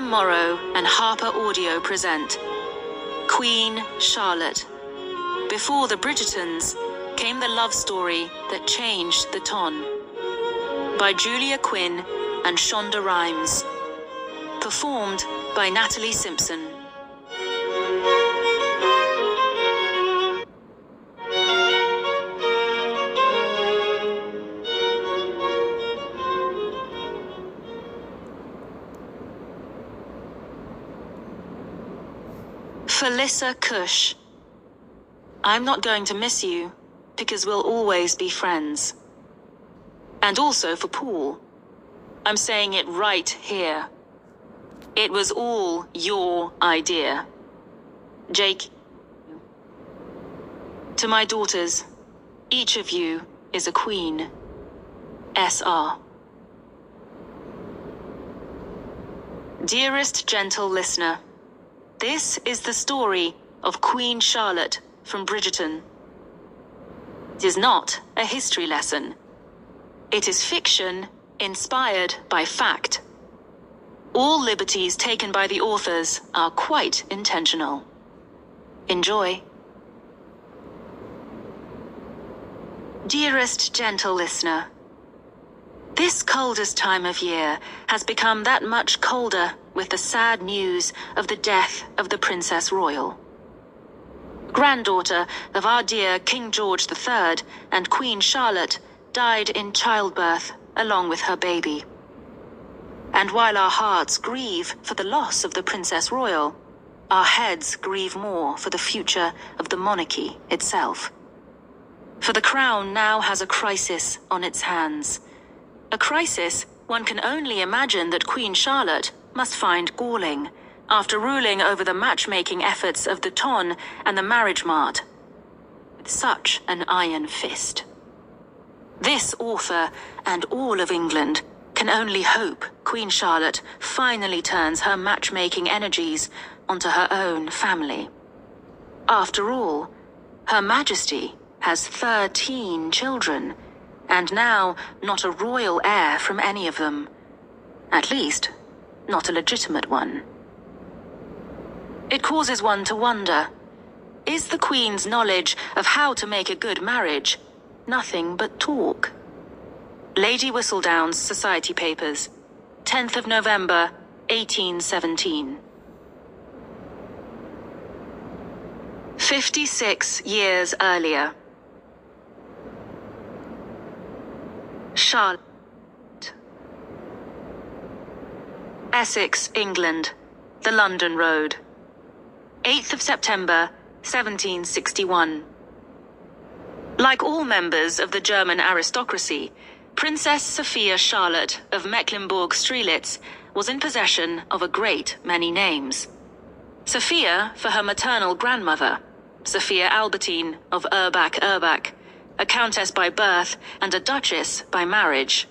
William Morrow and Harper Audio present Queen Charlotte. Before the Bridgertons came the love story that changed the ton, by Julia Quinn and Shonda Rhimes. Performed by Natalie Simpson. Felissa Cush. I'm not going to miss you, because we'll always be friends. And also for Paul. I'm saying it right here. It was all your idea. Jake. To my daughters, each of you is a queen. S.R. Dearest gentle listener, this is the story of Queen Charlotte from Bridgerton. It is not a history lesson. It is fiction inspired by fact. All liberties taken by the authors are quite intentional. Enjoy. Dearest gentle listener, this coldest time of year has become that much colder with the sad news of the death of the Princess Royal. Granddaughter of our dear King George III and Queen Charlotte died in childbirth along with her baby. And while our hearts grieve for the loss of the Princess Royal, our heads grieve more for the future of the monarchy itself. For the crown now has a crisis on its hands. A crisis one can only imagine that Queen Charlotte must find galling after ruling over the matchmaking efforts of the Ton and the marriage mart with such an iron fist. This author and all of England can only hope Queen Charlotte finally turns her matchmaking energies onto her own family. After all, Her Majesty has 13 children, and now not a royal heir from any of them. At least, not a legitimate one. It causes one to wonder, is the Queen's knowledge of how to make a good marriage nothing but talk? Lady Whistledown's Society Papers, 10th of November, 1817. 56 years earlier. Charlotte. Essex, England, the London Road. 8th of September, 1761. Like all members of the German aristocracy, Princess Sophia Charlotte of Mecklenburg-Strelitz was in possession of a great many names. Sophia for her maternal grandmother, Sophia Albertine of Urbach, a countess by birth and a duchess by marriage.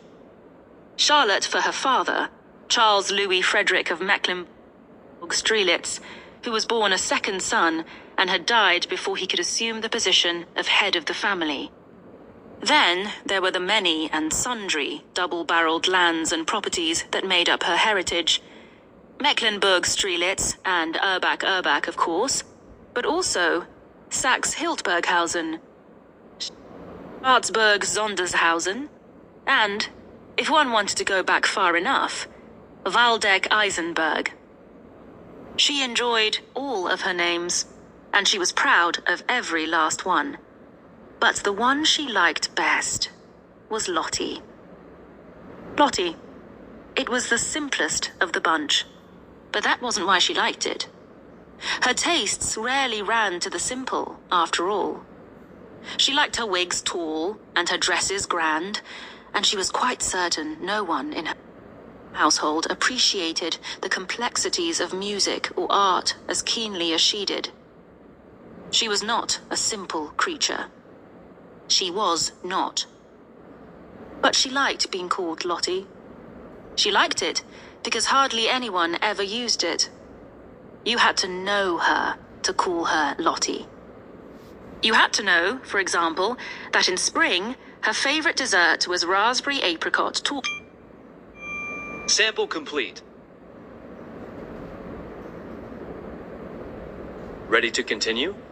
Charlotte for her father, Charles Louis Frederick of Mecklenburg-Strelitz, who was born a second son and had died before he could assume the position of head of the family. Then there were the many and sundry double-barreled lands and properties that made up her heritage. Mecklenburg-Strelitz and Urbach, of course, but also Saxe-Hildburghausen, Schwarzburg-Sondershausen, and, if one wanted to go back far enough, Waldeck-Eisenberg. She enjoyed all of her names, and she was proud of every last one. But the one she liked best was Lottie. Lottie. It was the simplest of the bunch, but that wasn't why she liked it. Her tastes rarely ran to the simple, after all. She liked her wigs tall and her dresses grand, and she was quite certain no one in her household appreciated the complexities of music or art as keenly as she did. She was not a simple creature. She was not. But she liked being called Lottie. She liked it because hardly anyone ever used it. You had to know her to call her Lottie. You had to know, for example, that in spring, her favorite dessert was raspberry apricot torte. Sample complete. Ready to continue?